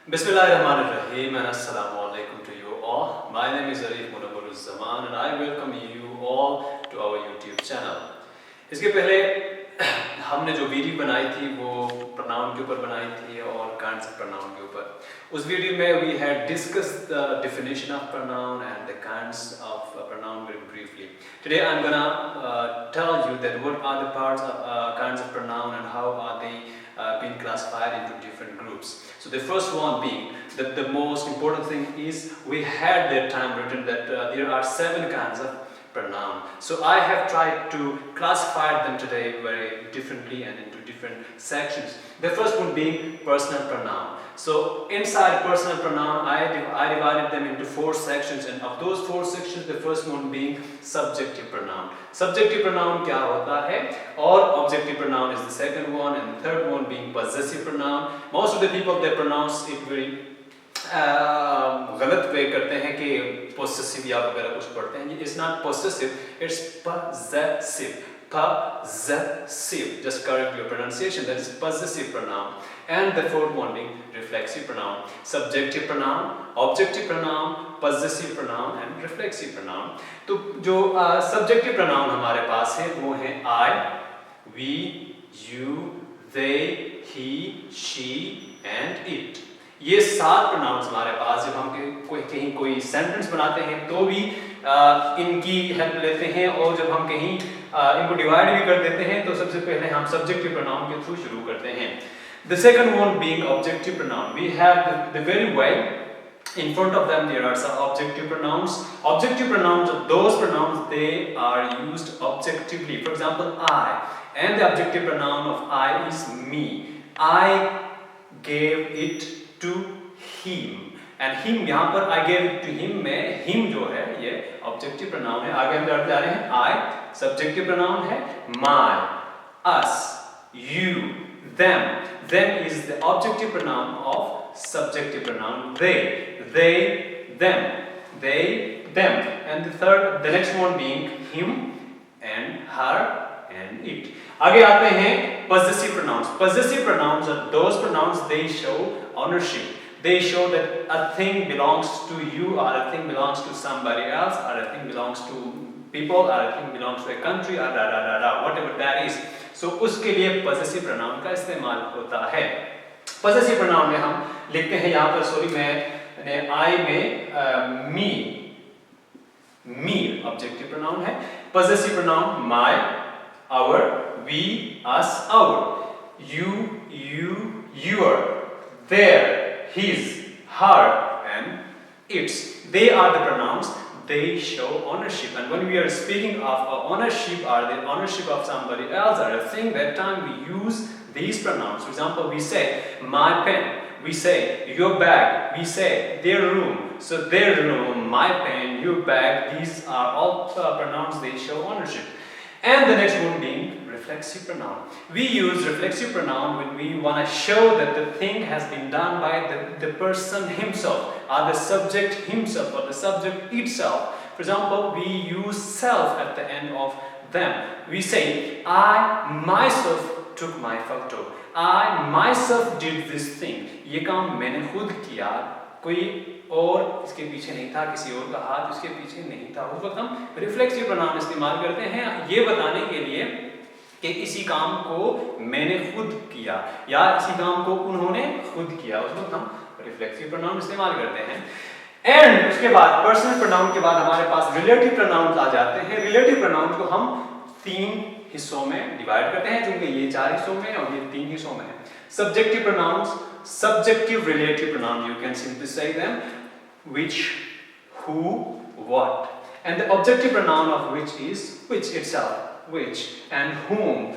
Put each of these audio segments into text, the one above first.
Bismillahirrahmanirrahim and Assalamu alaikum to you all. My name is Arif Zaman and I welcome you all to our YouTube channel. इसके पहले हमने जो video बनाई थी वो pronoun के ऊपर बनाई थी और kinds of pronoun के ऊपर. उस वीडियो में we had discussed the definition of pronoun and the kinds of pronoun very briefly. Today I'm gonna tell you that what are the parts of kinds of pronoun and how are they being classified into different groups. So the first one being that the most important thing is we had that time written that there are 7 kinds of pronoun. So I have tried to classify them today very differently and into different sections. The first one being personal pronoun. So inside personal pronoun I divided them into 4 sections, and of those 4 sections the first one being subjective pronoun. Subjective pronoun क्या होता है और objective pronoun is the second one, and the third one being possessive pronoun. Most of the people they pronounce it very गलत वे करते हैं कि possessive या वगैरह कुछ पढ़ते हैं. It's not possessive, it's possessive. Possessive. Just correct your pronunciation. That is possessive pronoun. And the fourth one being reflexive pronoun. Subjective pronoun, objective pronoun, possessive pronoun and reflexive pronoun. तो जो subjective pronoun हमारे पास है वो है I, we, you, they, he, she and it. ये 7 pronouns हमारे पास जब हम कहीं कोई सेंटेंस बनाते हैं तो भी इनकी हेल्प लेते हैं, और जब हम कहीं इनको डिवाइड भी कर देते हैं तो सबसे पहले हम सब्जेक्टिव प्रोनाउन के थ्रू शुरू करते हैं. The second one being objective pronoun. We have the very way in front of them there are some objective pronouns. Objective pronouns are those pronouns they are used objectively. For example, I, and the objective pronoun of I is me. I gave it to him. And him यहाँ पर I gave it to him में him जो है ये objective pronoun है. आगे हम जा रहे हैं. I subjective pronoun है. My, us, you, them. Them is the objective pronoun of subjective pronoun. They, them. They, them. And the next one being him and her and it. आगे आते हैं possessive pronouns. Possessive pronouns are those pronouns they show ownership. They show that a thing belongs to you, or a thing belongs to somebody else, or a thing belongs to people, or a thing belongs to a country, or whatever that is. So उसके लिए possessive pronoun का इस्तेमाल होता है. Possessive pronoun में हम लिखते हैं यहाँ पर, सॉरी मैंने I में me objective pronoun है. Possessive pronoun my, our, we, us, our, you, your, their, his, her and its. They are the pronouns. They show ownership, and when we are speaking of ownership or the ownership of somebody else or a thing, that time we use these pronouns. For example, we say my pen, we say your bag, we say their room. So their room, my pen, your bag, these are all pronouns, they show ownership. And the next one being reflexive pronoun. We use reflexive pronoun when we want to show that the thing has been done by the person himself, or the subject himself, or the subject itself. For example, we use self at the end of them. We say, I myself took my photo. I myself did this thing. ये काम मैंने खुद किया, कोई और इसके पीछे नहीं था, किसी और का हाथ इसके पीछे नहीं था. उस वक्त हम रिफ्लेक्सिव प्रोनाउन इस्तेमाल करते हैं ये बताने के लिए कि इसी काम को मैंने खुद किया या इसी काम को उन्होंने खुद किया. उस वक्त हम रिफ्लेक्सिव प्रोनाउन इस्तेमाल करते हैं. एंड उसके बाद पर्सनल प्रोनाउन के बाद हमारे पास रिलेटिव प्रोनाउन आ जाते हैं. रिलेटिव प्रोनाउन को हम 3 हिस्सों में डिवाइड करते हैं, क्योंकि ये 4 हिस्सों में और ये 3 हिस्सों में है. Subjective pronouns, subjective relative pronoun, you can simply say them, which, who, what. And the objective pronoun of which is which itself, which, and whom,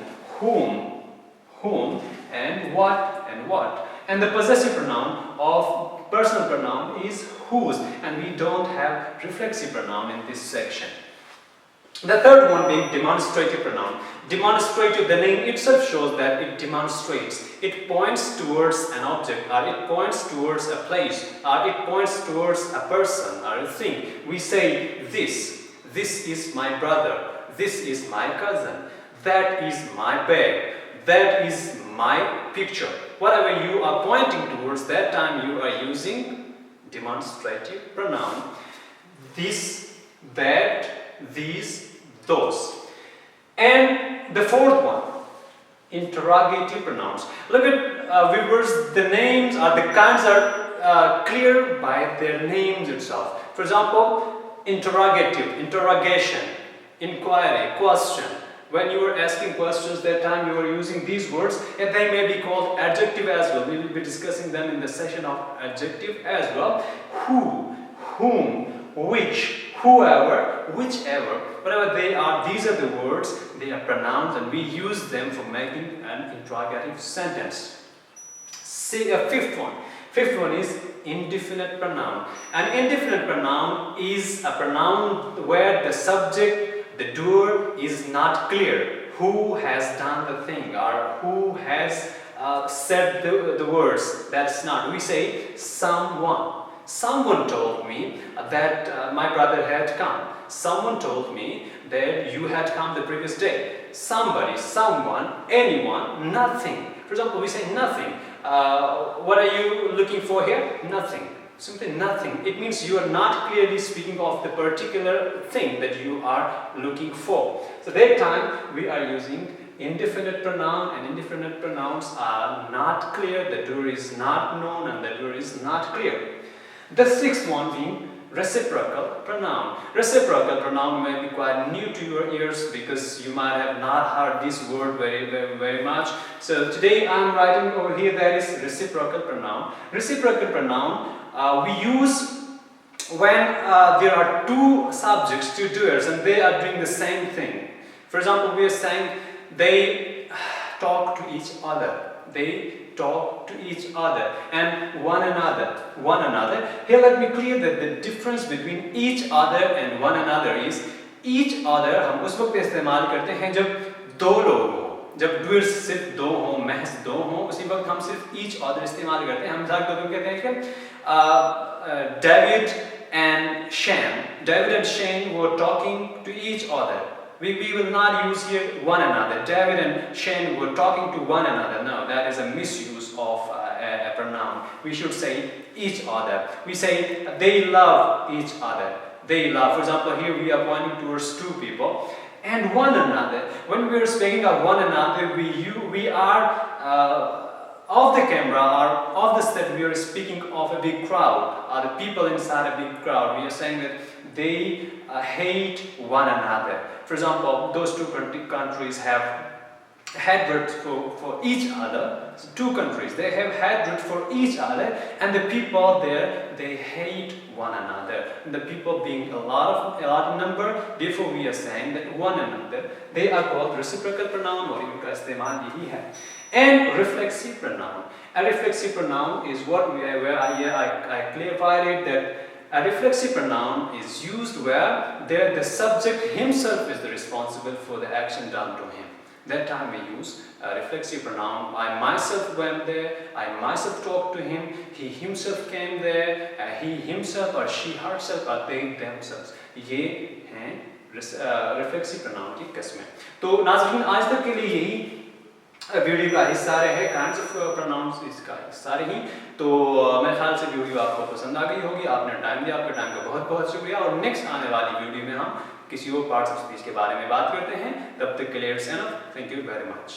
and what. And the possessive pronoun of personal pronoun is whose, and we don't have reflexive pronoun in this section. The third one being demonstrative pronoun. Demonstrative, the name itself shows that it demonstrates. It points towards an object, or it points towards a place, or it points towards a person or a thing. We say this is my brother, this is my cousin, that is my bag, that is my picture. whatever you are pointing towards, that time you are using demonstrative pronoun. This, that, these, those. And the fourth one, interrogative pronouns. Look at viewers, the names or the kinds are clear by their names itself. For example, interrogative, interrogation, inquiry, question. When you are asking questions, that time you are using these words, and they may be called adjective as well. We will be discussing them in the session of adjective as well. Who, whom, which, whoever, whichever, whatever they are, these are the words, they are pronouns, and we use them for making an interrogative sentence. See a fifth one. Fifth one is indefinite pronoun. An indefinite pronoun is a pronoun where the subject, the doer, is not clear. Who has done the thing or who has said the words? That's not. We say someone. Someone told me that my brother had come. Someone told me that you had come the previous day. Somebody, someone, anyone, nothing. For example, we say nothing. What are you looking for here? Nothing. Simply nothing. It means you are not clearly speaking of the particular thing that you are looking for. So that time we are using indefinite pronoun, and indefinite pronouns are not clear, the doer is not known, and the doer is not clear. The sixth one being reciprocal pronoun. Reciprocal pronoun may be quite new to your ears because you might have not heard this word very much. So today I am writing over here that is reciprocal pronoun. Reciprocal pronoun we use when there are two subjects, two doers, and they are doing the same thing. For example, we are saying they talk to each other. They talk to each other and one another. Here let me clear that the difference between each other and one another is each other हम उस वक्त इस्तेमाल करते हैं जब दो लोग हों, जब डुअर्स सिर्फ दो हों, महज दो हों, उसी वक्त हम सिर्फ each other इस्तेमाल करते हैं. हम मिसाल के तौर पे कहते हैं कि David and Shane. David and Shane were talking to each other. We will not use here one another. David and Shane were talking to one another. No, that is a misuse of a pronoun. We should say each other. We say they love each other. They love. For example, here we are pointing towards two people. And one another. When we are speaking of one another, we are off the camera or off the set. We are speaking of a big crowd, or the people inside a big crowd. We are saying that they hate one another. For example, those two countries have hatred for each other. So two countries, they have hatred for each other, and the people there, they hate one another. And the people being a lot of number, therefore we are saying that one another, they are called reciprocal pronoun, or इनका इस्तेमाल यही है. And reflexive pronoun. A reflexive pronoun is what where I clarified it that a reflexive pronoun is used where the subject himself is the responsible for the action done to him. That time we use a reflexive pronoun. I myself went there, I myself talked to him, he himself came there, he himself or she herself or they themselves. ये हैं reflexive pronoun की किस्में. तो नाज़रीन आज तक के लिए यही वीडियो का हिस्सा रहे, काइंड्स ऑफ प्रोनाउंस इसका हिस्सा रही. तो मेरे ख्याल से वीडियो आपको पसंद आ गई होगी. आपने टाइम दिया, आपके टाइम का बहुत बहुत शुक्रिया. और नेक्स्ट आने वाली वीडियो में हम किसी और पार्ट्स ऑफ स्पीच के बारे में बात करते हैं. तब तक के लिए it's enough. Thank you very much.